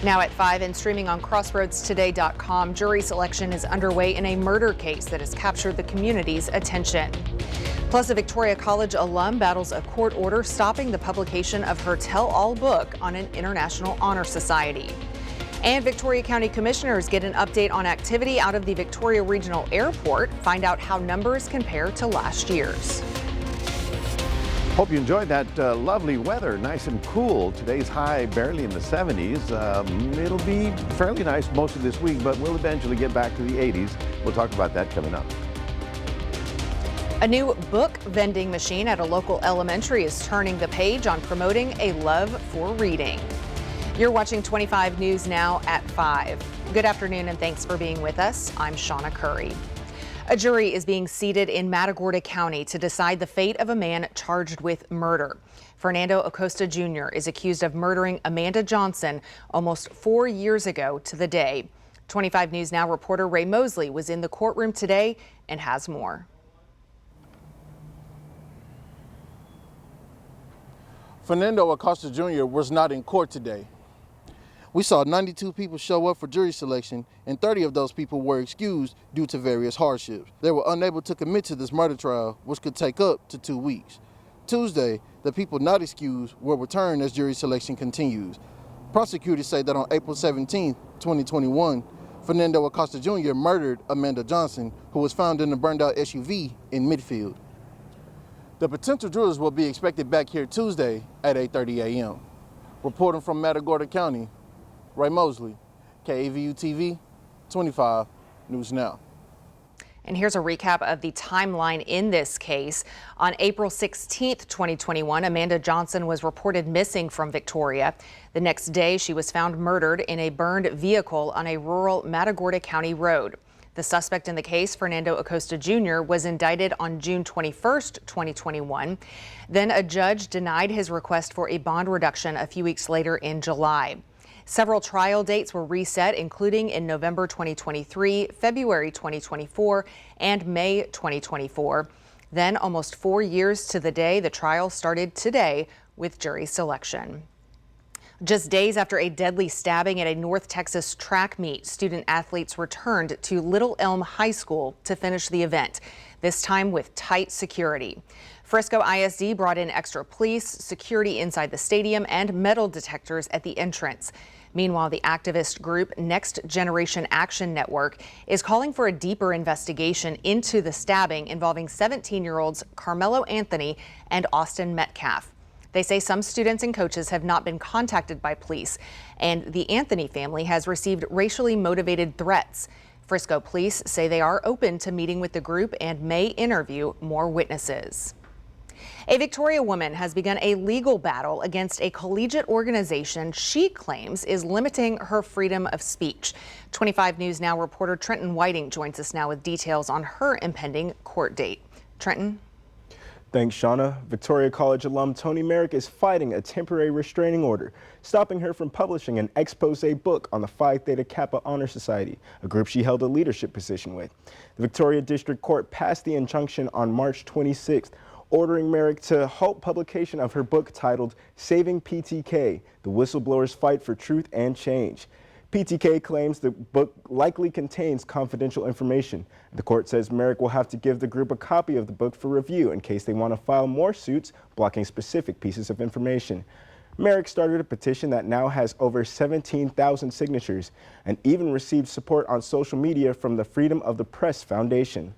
Now at 5 and streaming on crossroadstoday.com, jury selection is underway in a murder case that has captured the community's attention. Plus, a Victoria College alum battles a court order stopping the publication of her tell-all book on an International Honor Society. And Victoria County Commissioners get an update on activity out of the Victoria Regional Airport. Find out how numbers compare to last year's. Hope you enjoyed that lovely weather, nice and cool. Today's high barely in the 70s. It'll be fairly nice most of this week, but we'll eventually get back to the 80s. We'll talk about that coming up. A new book vending machine at a local elementary is turning the page on promoting a love for reading. You're watching 25 News Now at 5. Good afternoon and thanks for being with us. I'm Shawa Currie. A jury is being seated in Matagorda County to decide the fate of a man charged with murder. Fernando Acosta Jr. is accused of murdering Amanda Johnson almost 4 years ago to the day. 25 News Now reporter Ray Mosley was in the courtroom today and has more. Fernando Acosta Jr. was not in court today. We saw 92 people show up for jury selection, and 30 of those people were excused due to various hardships. They were unable to commit to this murder trial, which could take up to 2 weeks. Tuesday, the people not excused will return as jury selection continues. Prosecutors say that on April 17, 2021, Fernando Acosta Jr. murdered Amanda Johnson, who was found in a burned-out SUV in Midfield. The potential jurors will be expected back here Tuesday at 8:30 a.m. Reporting from Matagorda County, Ray Mosley, KAVU TV, 25 News Now. And here's a recap of the timeline in this case. On April 16th, 2021, Amanda Johnson was reported missing from Victoria. The next day, she was found murdered in a burned vehicle on a rural Matagorda County road. The suspect in the case, Fernando Acosta Jr., was indicted on June 21st, 2021. Then a judge denied his request for a bond reduction a few weeks later in July. Several trial dates were reset, including in November 2023, February 2024, and May 2024. Then, almost 4 years to the day, the trial started today with jury selection. Just days after a deadly stabbing at a North Texas track meet, student athletes returned to Little Elm High School to finish the event, this time with tight security. Frisco ISD brought in extra police, security inside the stadium, and metal detectors at the entrance. Meanwhile, the activist group Next Generation Action Network is calling for a deeper investigation into the stabbing involving 17-year-olds Carmelo Anthony and Austin Metcalf. They say some students and coaches have not been contacted by police, and the Anthony family has received racially motivated threats. Frisco police say they are open to meeting with the group and may interview more witnesses. A Victoria woman has begun a legal battle against a collegiate organization she claims is limiting her freedom of speech. 25 News Now reporter Trenton Whiting joins us now with details on her impending court date. Trenton? Thanks, Shauna. Victoria College alum Toni Merrick is fighting a temporary restraining order, stopping her from publishing an expose book on the Phi Theta Kappa Honor Society, a group she held a leadership position with. The Victoria District Court passed the injunction on March 26th, ordering Merrick to halt publication of her book titled Saving PTK, The Whistleblower's Fight for Truth and Change. PTK claims the book likely contains confidential information. The court says Merrick will have to give the group a copy of the book for review in case they want to file more suits blocking specific pieces of information. Merrick started a petition that now has over 17,000 signatures and even received support on social media from the Freedom of the Press Foundation.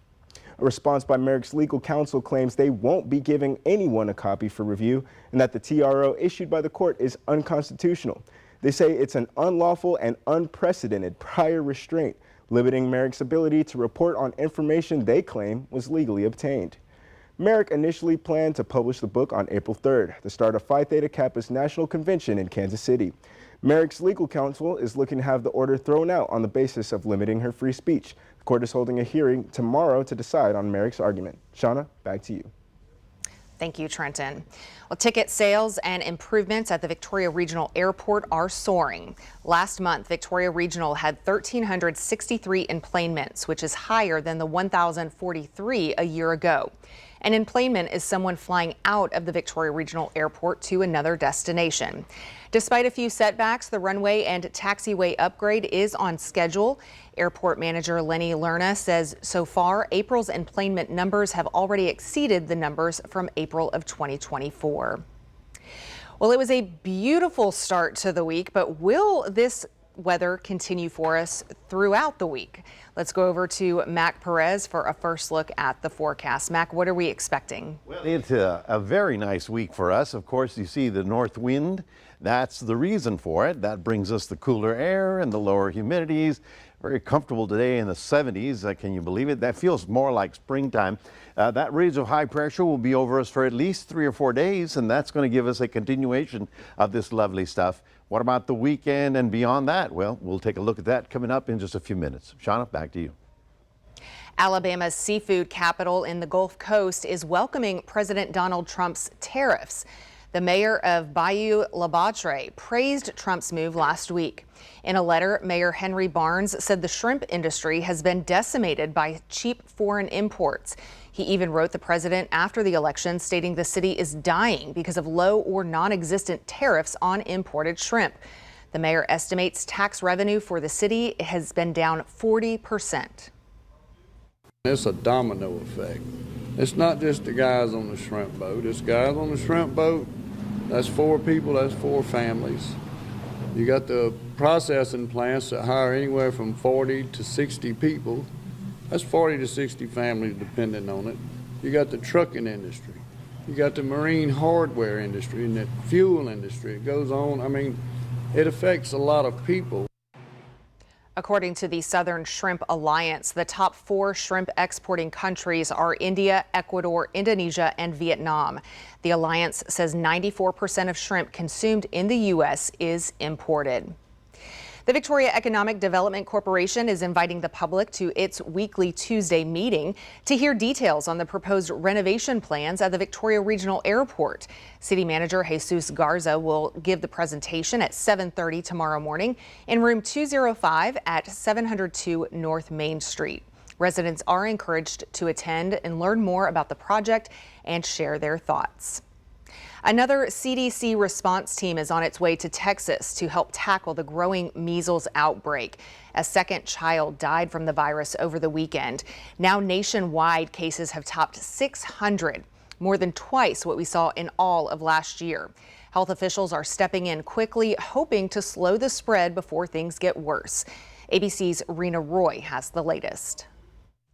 A response by Merrick's legal counsel claims they won't be giving anyone a copy for review and that the TRO issued by the court is unconstitutional. They say it's an unlawful and unprecedented prior restraint, limiting Merrick's ability to report on information they claim was legally obtained. Merrick initially planned to publish the book on April 3rd, the start of Phi Theta Kappa's national convention in Kansas City. Merrick's legal counsel is looking to have the order thrown out on the basis of limiting her free speech. The court is holding a hearing tomorrow to decide on Merrick's argument. Shauna, back to you. Thank you, Trenton. Well, ticket sales and improvements at the Victoria Regional Airport are soaring. Last month, Victoria Regional had 1,363 enplanements, which is higher than the 1,043 a year ago. An enplanement is someone flying out of the Victoria Regional Airport to another destination. Despite a few setbacks, the runway and taxiway upgrade is on schedule. Airport manager Lenny Lerna says so far, April's enplanement numbers have already exceeded the numbers from April of 2024. Well, it was a beautiful start to the week, but will this weather continue for us throughout the week? Let's go over to Mac Perez for a first look at the forecast. Mac, what are we expecting? Well, it's a very nice week for us. Of course, you see the north wind. That's the reason for it. That brings us the cooler air and the lower humidities. Very comfortable today in the 70s. Can you believe it? That feels more like springtime. That ridge of high pressure will be over us for at least 3 or 4 days, and that's going to give us a continuation of this lovely stuff. What about the weekend and beyond that? Well, we'll take a look at that coming up in just a few minutes. Shauna, back to you. Alabama's seafood capital in the Gulf Coast is welcoming President Donald Trump's tariffs. The mayor of Bayou La Batre praised Trump's move last week. In a letter, Mayor Henry Barnes said the shrimp industry has been decimated by cheap foreign imports. He even wrote the president after the election, stating the city is dying because of low or non-existent tariffs on imported shrimp. The mayor estimates tax revenue for the city has been down 40%. It's a domino effect. It's not just the guys on the shrimp boat. It's guys on the shrimp boat. That's 4 people, that's 4 families. You got the processing plants that hire anywhere from 40 to 60 people. That's 40 to 60 families depending on it. You got the trucking industry. You got the marine hardware industry and the fuel industry. It goes on. I mean, it affects a lot of people. According to the Southern Shrimp Alliance, the top 4 shrimp exporting countries are India, Ecuador, Indonesia, and Vietnam. The alliance says 94% of shrimp consumed in the U.S. is imported. The Victoria Economic Development Corporation is inviting the public to its weekly Tuesday meeting to hear details on the proposed renovation plans at the Victoria Regional Airport. City Manager Jesus Garza will give the presentation at 7:30 tomorrow morning in room 205 at 702 North Main Street. Residents are encouraged to attend and learn more about the project and share their thoughts. Another CDC response team is on its way to Texas to help tackle the growing measles outbreak. A second child died from the virus over the weekend. Now nationwide cases have topped 600, more than twice what we saw in all of last year. Health officials are stepping in quickly, hoping to slow the spread before things get worse. ABC's Rena Roy has the latest.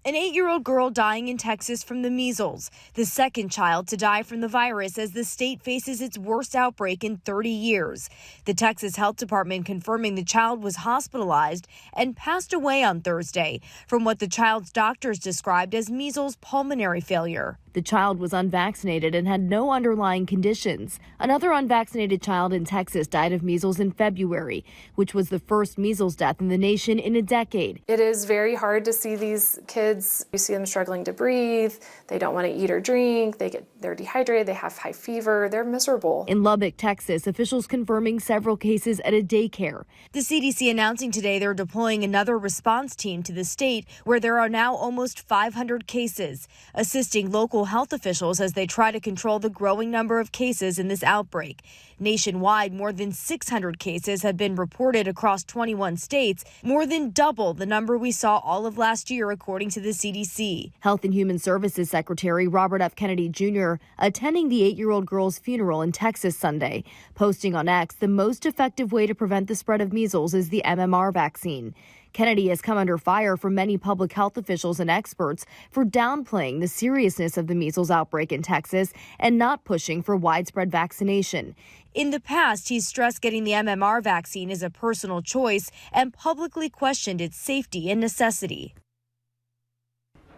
An 8-year-old girl dying in Texas from the measles, the second child to die from the virus as the state faces its worst outbreak in 30 years. The Texas Health Department confirming the child was hospitalized and passed away on Thursday from what the child's doctors described as measles pulmonary failure. The child was unvaccinated and had no underlying conditions. Another unvaccinated child in Texas died of measles in February, which was the first measles death in the nation in a decade. It is very hard to see these kids. You see them struggling to breathe. They don't want to eat or drink. They're dehydrated. They have high fever. They're miserable. In Lubbock, Texas, officials confirming several cases at a daycare. The CDC announcing today they're deploying another response team to the state where there are now almost 500 cases, assisting local health officials as they try to control the growing number of cases in this outbreak. Nationwide, more than 600 cases have been reported across 21 states, more than double the number we saw all of last year, according to the CDC. Health and Human Services Secretary Robert F. Kennedy Jr. attending the 8-year-old girl's funeral in Texas Sunday, posting on X the most effective way to prevent the spread of measles is the MMR vaccine. Kennedy has come under fire from many public health officials and experts for downplaying the seriousness of the measles outbreak in Texas and not pushing for widespread vaccination. In the past, he's stressed getting the MMR vaccine is a personal choice and publicly questioned its safety and necessity.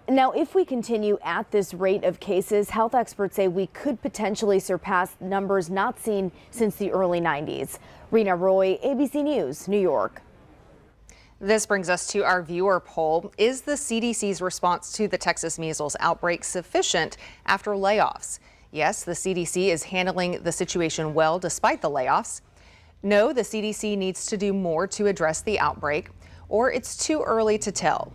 Now, if we continue at this rate of cases, health experts say we could potentially surpass numbers not seen since the early 90s. Rena Roy, ABC News, New York. This brings us to our viewer poll. Is the CDC's response to the Texas measles outbreak sufficient after layoffs? Yes, the CDC is handling the situation well despite the layoffs. No, the CDC needs to do more to address the outbreak, or it's too early to tell.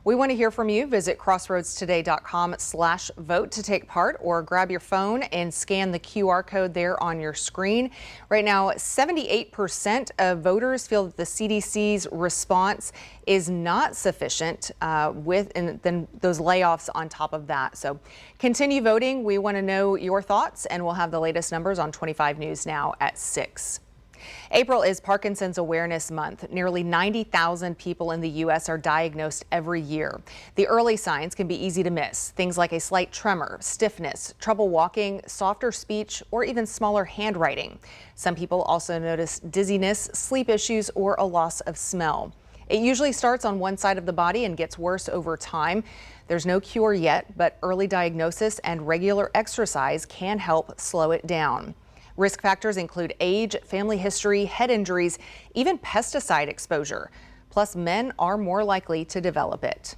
We want to hear from you. Visit crossroadstoday.com/vote to take part, or grab your phone and scan the QR code there on your screen. Right now, 78% of voters feel that the CDC's response is not sufficient and then those layoffs on top of that. So continue voting. We want to know your thoughts, and we'll have the latest numbers on 25 News Now at 6. April is Parkinson's Awareness Month. Nearly 90,000 people in the U.S. are diagnosed every year. The early signs can be easy to miss. Things like a slight tremor, stiffness, trouble walking, softer speech, or even smaller handwriting. Some people also notice dizziness, sleep issues, or a loss of smell. It usually starts on one side of the body and gets worse over time. There's no cure yet, but early diagnosis and regular exercise can help slow it down. Risk factors include age, family history, head injuries, even pesticide exposure. Plus, men are more likely to develop it.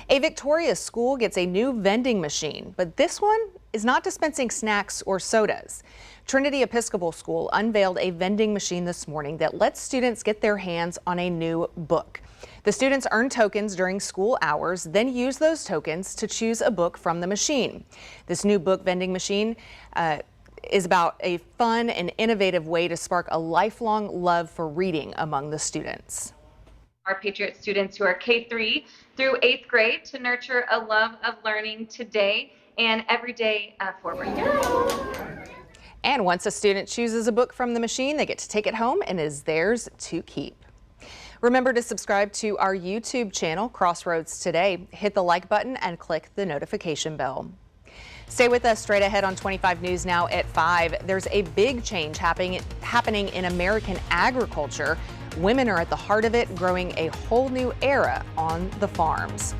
A Victoria school gets a new vending machine, but this one is not dispensing snacks or sodas. Trinity Episcopal School unveiled a vending machine this morning that lets students get their hands on a new book. The students earn tokens during school hours, then use those tokens to choose a book from the machine. This new book vending machine is about a fun and innovative way to spark a lifelong love for reading among the students. Our Patriot students who are K-3 through 8th grade to nurture a love of learning today and every day forward. And once a student chooses a book from the machine, they get to take it home and it is theirs to keep. Remember to subscribe to our YouTube channel, Crossroads Today. Hit the like button and click the notification bell. Stay with us. Straight ahead on 25 News Now at 5. There's a big change happening in American agriculture. Women are at the heart of it, growing a whole new era on the farms.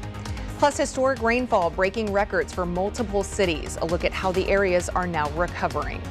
Plus, historic rainfall breaking records for multiple cities. A look at how the areas are now recovering.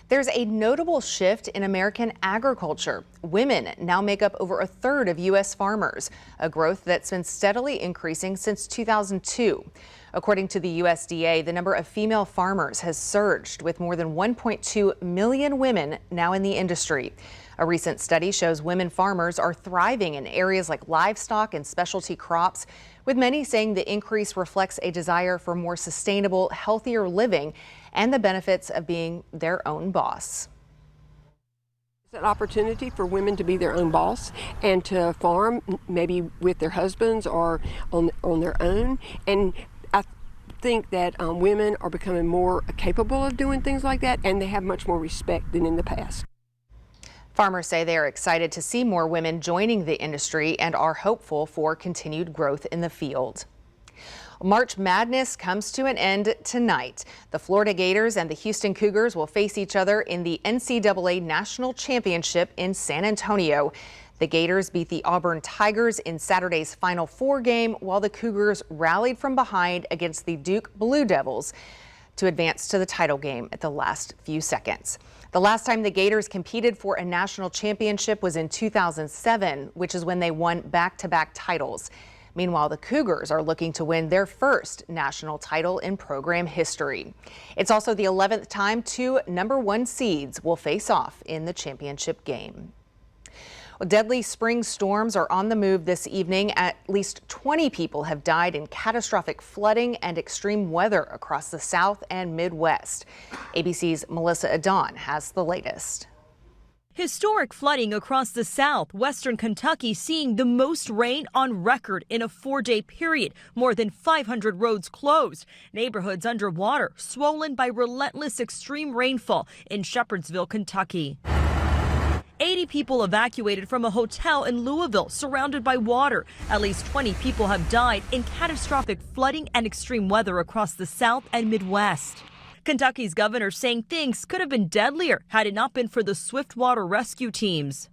There's a notable shift in American agriculture. Women now make up over a third of U.S. farmers, a growth that's been steadily increasing since 2002. According to the USDA, the number of female farmers has surged, with more than 1.2 million women now in the industry. A recent study shows women farmers are thriving in areas like livestock and specialty crops, with many saying the increase reflects a desire for more sustainable, healthier living and the benefits of being their own boss. It's an opportunity for women to be their own boss and to farm, maybe with their husbands or on their own. And I think that women are becoming more capable of doing things like that, and they have much more respect than in the past. Farmers say they are excited to see more women joining the industry and are hopeful for continued growth in the field. March Madness comes to an end tonight. The Florida Gators and the Houston Cougars will face each other in the NCAA National Championship in San Antonio. The Gators beat the Auburn Tigers in Saturday's Final Four game, while the Cougars rallied from behind against the Duke Blue Devils. to advance to the title game at the last few seconds. The last time the Gators competed for a national championship was in 2007, which is when they won back-to-back titles. Meanwhile, the Cougars are looking to win their first national title in program history. It's also the 11th time two #1 seeds will face off in the championship game. Well, deadly spring storms are on the move this evening. At least 20 people have died in catastrophic flooding and extreme weather across the South and Midwest. ABC's Melissa Adon has the latest. Historic flooding across the South, Western Kentucky seeing the most rain on record in a 4-day period. More than 500 roads closed, neighborhoods underwater, swollen by relentless extreme rainfall in Shepherdsville, Kentucky. 80 people evacuated from a hotel in Louisville, surrounded by water. At least 20 people have died in catastrophic flooding and extreme weather across the South and Midwest. Kentucky's governor saying things could have been deadlier had it not been for the swift water rescue teams.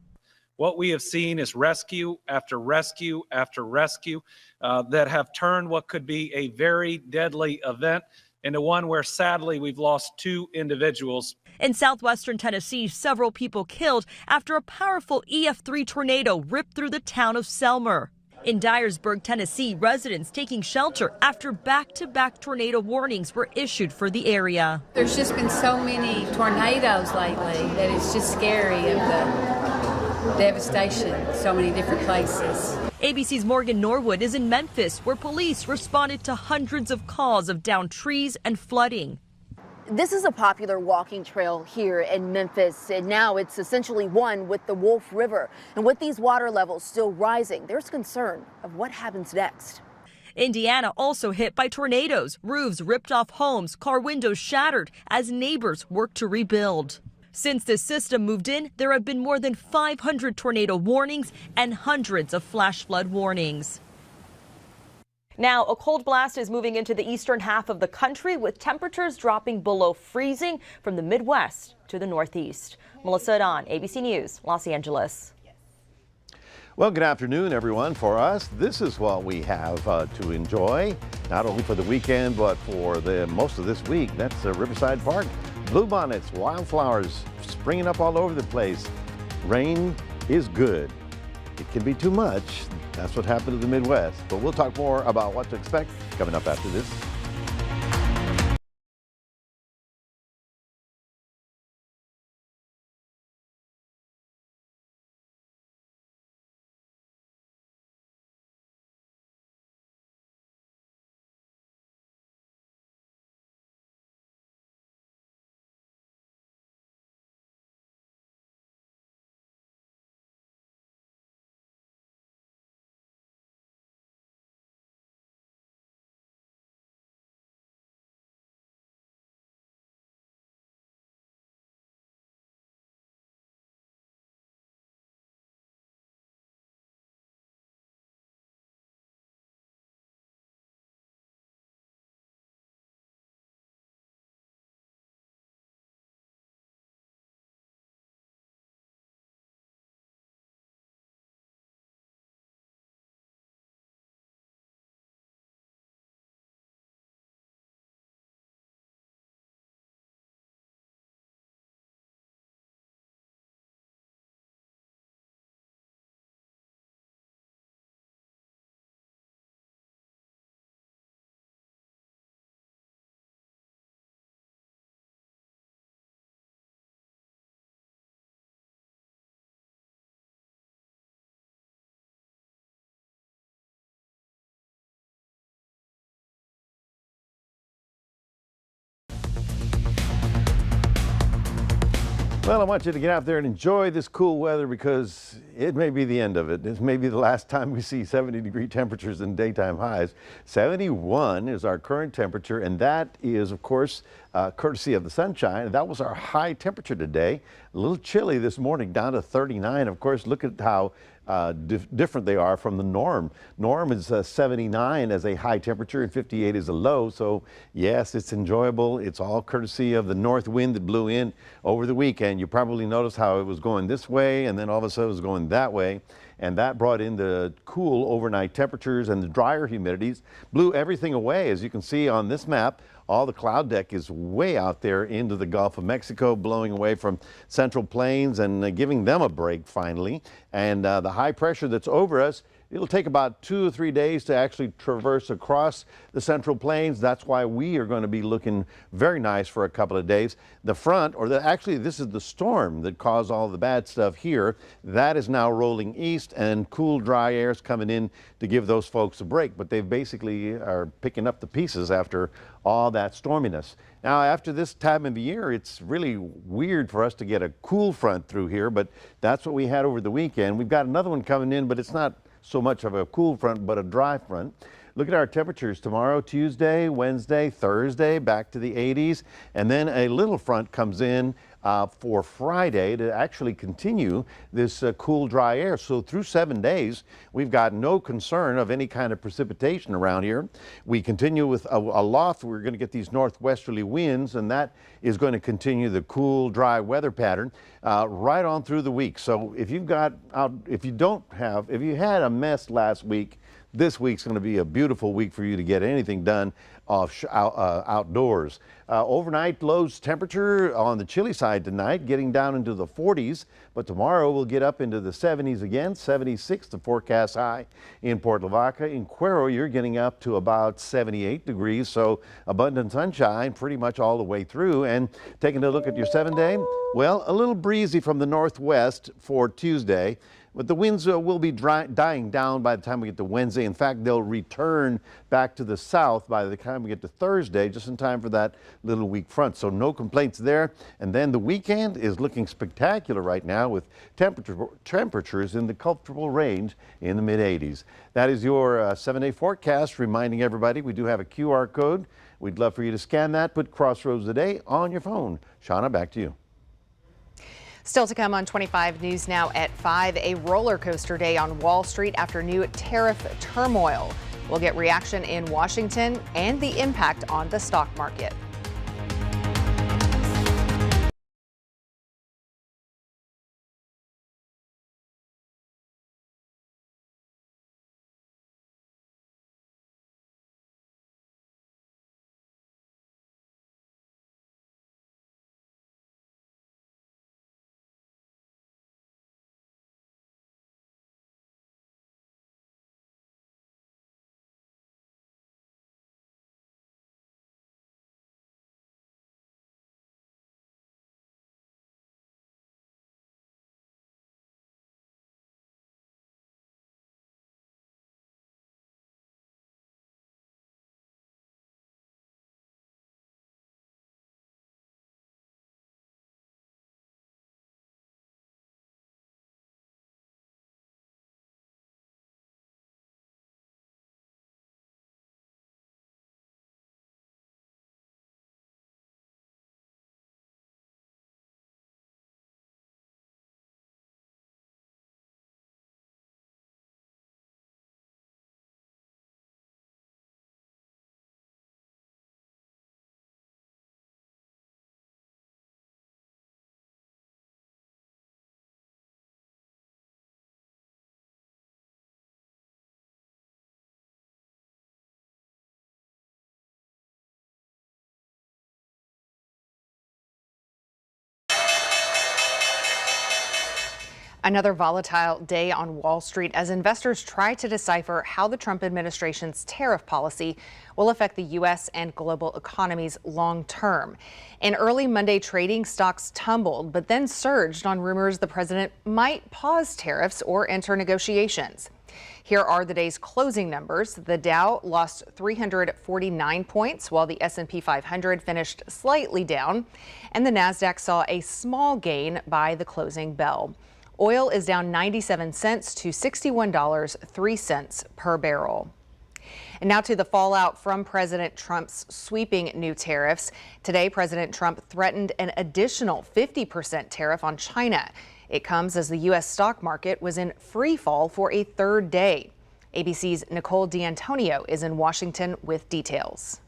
What we have seen is rescue after rescue after rescue that have turned what could be a very deadly event into one where sadly we've lost 2 individuals. In southwestern Tennessee, several people killed after a powerful EF3 tornado ripped through the town of Selmer. In Dyersburg, Tennessee, residents taking shelter after back-to-back tornado warnings were issued for the area. There's just been so many tornadoes lately that it's just scary of the devastation, so many different places. ABC's Morgan Norwood is in Memphis, where police responded to hundreds of calls of downed trees and flooding. This is a popular walking trail here in Memphis, and now it's essentially one with the Wolf River. And with these water levels still rising, there's concern of what happens next. Indiana also hit by tornadoes, roofs ripped off homes, car windows shattered as neighbors work to rebuild. Since this system moved in, there have been more than 500 tornado warnings and hundreds of flash flood warnings. Now, a cold blast is moving into the eastern half of the country with temperatures dropping below freezing from the Midwest to the Northeast. Melissa Adon, ABC News, Los Angeles. Well, good afternoon, everyone. For us, this is what we have to enjoy, not only for the weekend, but for most of this week. That's Riverside Park. Bluebonnets, wildflowers springing up all over the place. Rain is good. It can be too much. That's what happened to the Midwest. But we'll talk more about what to expect coming up after this. Well, I want you to get out there and enjoy this cool weather because it may be the end of it. This may be the last time we see 70-degree temperatures and daytime highs. 71 is our current temperature, and that is, of course, courtesy of the sunshine. That was our high temperature today. A little chilly this morning, down to 39. Of course, look at how different they are from the norm. Norm is 79 as a high temperature and 58 is a low. So yes, it's enjoyable. It's all courtesy of the north wind that blew in over the weekend. You probably noticed how it was going this way and then all of a sudden it was going that way. And that brought in the cool overnight temperatures and the drier humidities, blew everything away. As you can see on this map, all the cloud deck is way out there into the Gulf of Mexico, blowing away from Central Plains and giving them a break finally. And the high pressure that's over us, it'll take about 2 or 3 days to actually traverse across the Central Plains. That's why we are going to be looking very nice for a couple of days. The front, actually this is the storm that caused all the bad stuff here. That is now rolling east, and cool, dry air is coming in to give those folks a break. But they basically are picking up the pieces after all that storminess. Now, after this time of the year, it's really weird for us to get a cool front through here, but that's what we had over the weekend. We've got another one coming in, but it's not so much of a cool front, but a dry front. Look at our temperatures tomorrow, Tuesday, Wednesday, Thursday, back to the 80s. And then a little front comes in for Friday to actually continue this cool, dry air. So through 7 days, we've got no concern of any kind of precipitation around here. We continue with a loft. We're going to get these northwesterly winds, and that is going to continue the cool, dry weather pattern right on through the week. So if you've got if you had a mess last week, this week's going to be a beautiful week for you to get anything done outdoors. Overnight lows temperature on the chilly side tonight, getting down into the 40s, but tomorrow we'll get up into the 70s again, 76 the forecast high in Port Lavaca. In Cuero, you're getting up to about 78 degrees, so abundant sunshine pretty much all the way through. And taking a look at your 7-day, well, a little breezy from the northwest for Tuesday. But the winds will be dying down by the time we get to Wednesday. In fact, they'll return back to the south by the time we get to Thursday, just in time for that little weak front. So no complaints there. And then the weekend is looking spectacular right now with temperatures in the comfortable range in the mid-80s. That is your 7-day forecast, reminding everybody we do have a QR code. We'd love for you to scan that, put Crossroads Today on your phone. Shauna, back to you. Still to come on 25 News Now at 5, a roller coaster day on Wall Street after new tariff turmoil. We'll get reaction in Washington and the impact on the stock market. Another volatile day on Wall Street as investors try to decipher how the Trump administration's tariff policy will affect the U.S. and global economies long term. In early Monday trading, stocks tumbled, but then surged on rumors the president might pause tariffs or enter negotiations. Here are the day's closing numbers. The Dow lost 349 points, while the S&P 500 finished slightly down, and the Nasdaq saw a small gain by the closing bell. Oil is down 97 cents to $61.03 per barrel. And now to the fallout from President Trump's sweeping new tariffs. Today, President Trump threatened an additional 50% tariff on China. It comes as the U.S. stock market was in free fall for a third day. ABC's Nicole D'Antonio is in Washington with details.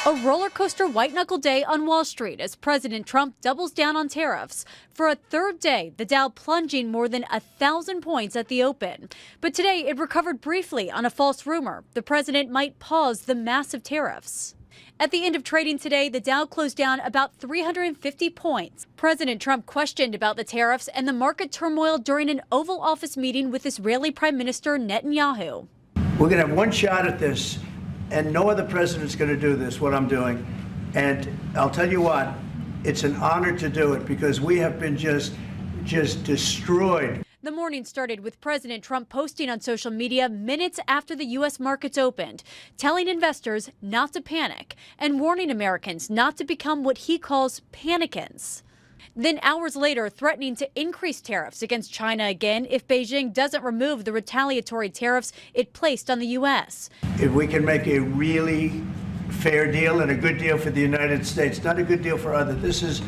A roller coaster white knuckle day on Wall Street as President Trump doubles down on tariffs. For a third day, the Dow plunging more than 1,000 points at the open. But today it recovered briefly on a false rumor the president might pause the massive tariffs. At the end of trading today, the Dow closed down about 350 points. President Trump questioned about the tariffs and the market turmoil during an Oval Office meeting with Israeli Prime Minister Netanyahu. We're going to have one shot at this, and no other president's going to do this, what I'm doing. And I'll tell you what, it's an honor to do it because we have been just destroyed. The morning started with President Trump posting on social media minutes after the U.S. markets opened, telling investors not to panic and warning Americans not to become what he calls panicans. Then hours later, threatening to increase tariffs against China again if Beijing doesn't remove the retaliatory tariffs it placed on the U.S. If we can make a really fair deal and a good deal for the United States, not a good deal for others, this is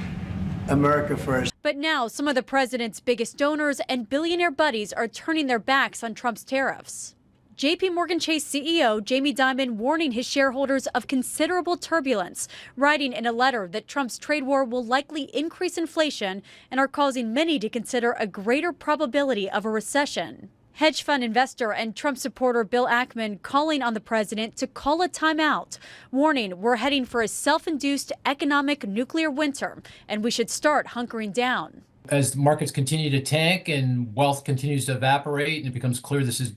America first. But now some of the president's biggest donors and billionaire buddies are turning their backs on Trump's tariffs. JP Morgan Chase CEO Jamie Dimon warning his shareholders of considerable turbulence, writing in a letter that Trump's trade war will likely increase inflation and are causing many to consider a greater probability of a recession. Hedge fund investor and Trump supporter Bill Ackman calling on the president to call a timeout, warning we're heading for a self-induced economic nuclear winter and we should start hunkering down. As markets continue to tank and wealth continues to evaporate and it becomes clear this is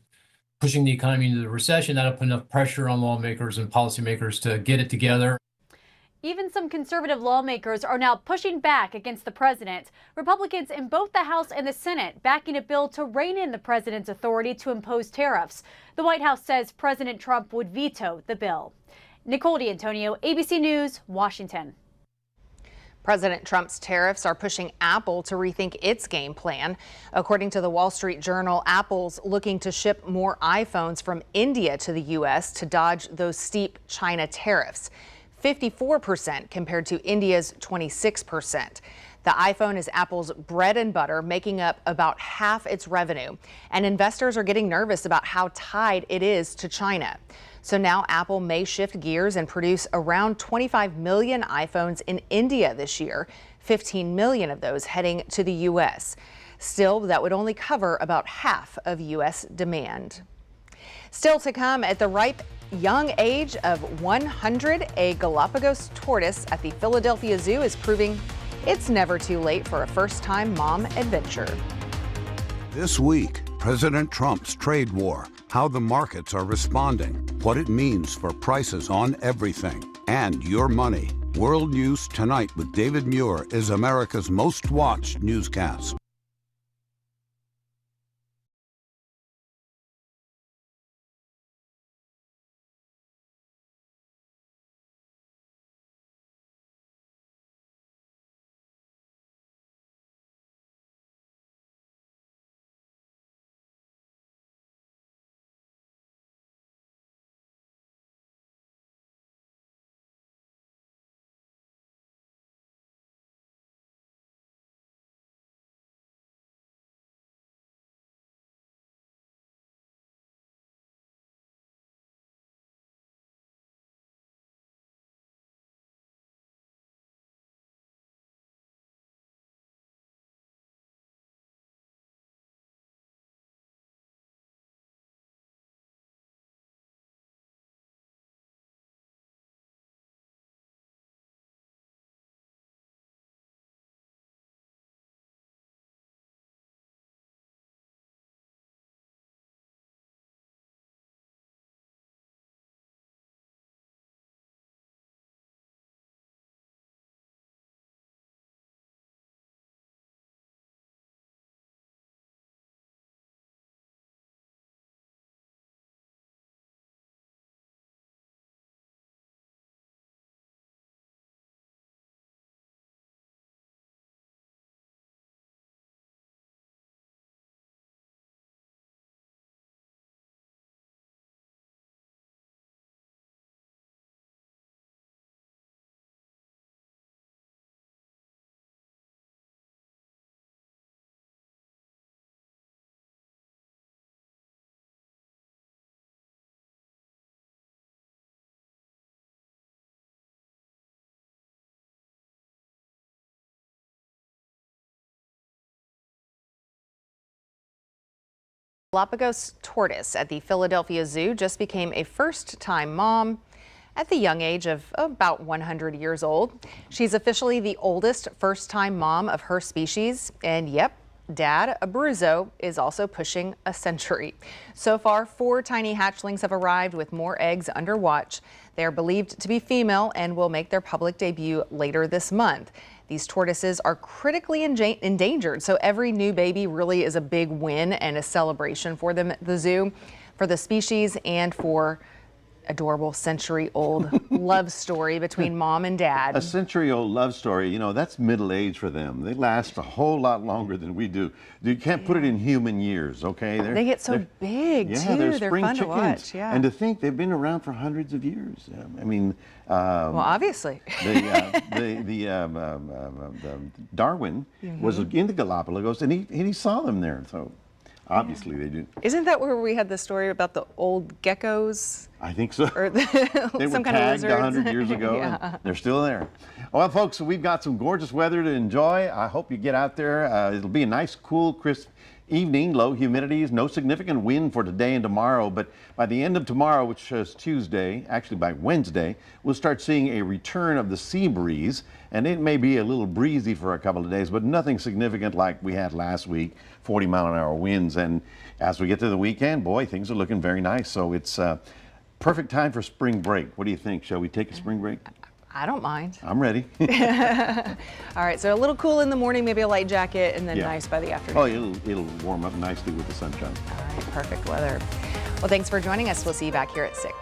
pushing the economy into the recession, that'll put enough pressure on lawmakers and policymakers to get it together. Even some conservative lawmakers are now pushing back against the president. Republicans in both the House and the Senate backing a bill to rein in the president's authority to impose tariffs. The White House says President Trump would veto the bill. Nicole D'Antonio, ABC News, Washington. President Trump's tariffs are pushing Apple to rethink its game plan. According to the Wall Street Journal, Apple's looking to ship more iPhones from India to the U.S. to dodge those steep China tariffs. 54% compared to India's 26%. The iPhone is Apple's bread and butter, making up about half its revenue. And investors are getting nervous about how tied it is to China. So now Apple may shift gears and produce around 25 million iPhones in India this year, 15 million of those heading to the U.S. Still, that would only cover about half of U.S. demand. Still to come, at the ripe young age of 100, a Galapagos tortoise at the Philadelphia Zoo is proving it's never too late for a first-time mom adventure. This week, President Trump's trade war, how the markets are responding, what it means for prices on everything, and your money. World News Tonight with David Muir is America's most watched newscast. Galapagos tortoise at the Philadelphia Zoo just became a first-time mom at the young age of about 100 years old. She's officially the oldest first-time mom of her species, and yep, Dad Abruzzo is also pushing a century. So far, 4 tiny hatchlings have arrived with more eggs under watch. They are believed to be female and will make their public debut later this month. These tortoises are critically endangered, so every new baby really is a big win and a celebration for them at the zoo, for the species, and for adorable century-old love story between mom and dad. A century-old love story, you know, that's middle age for them. They last a whole lot longer than we do. You can't put it in human years, okay? They get so big, too. They're They're spring fun chickens. to watch, yeah. And to think they've been around for hundreds of years. I mean, well, obviously. Darwin was in the Galapagos, and he saw them there. So obviously they do. Isn't that where we had the story about the old geckos? I think so. Or they were some kind of tagged lizards. 100 years ago, Yeah. and they're still there. Well, folks, we've got some gorgeous weather to enjoy. I hope you get out there. It'll be a nice, cool, crisp evening, low humidities, no significant wind for today and tomorrow, but by the end of tomorrow, which is Tuesday, actually by Wednesday, we'll start seeing a return of the sea breeze, and it may be a little breezy for a couple of days, but nothing significant like we had last week, 40-mile-an-hour winds. And as we get to the weekend, boy, things are looking very nice. So it's perfect time for spring break. What do you think? Shall we take a spring break? I don't mind. I'm ready. All right, so a little cool in the morning, maybe a light jacket, and then Yeah. nice by the afternoon. Oh, it'll warm up nicely with the sunshine. All right, perfect weather. Well, thanks for joining us. We'll see you back here at 6.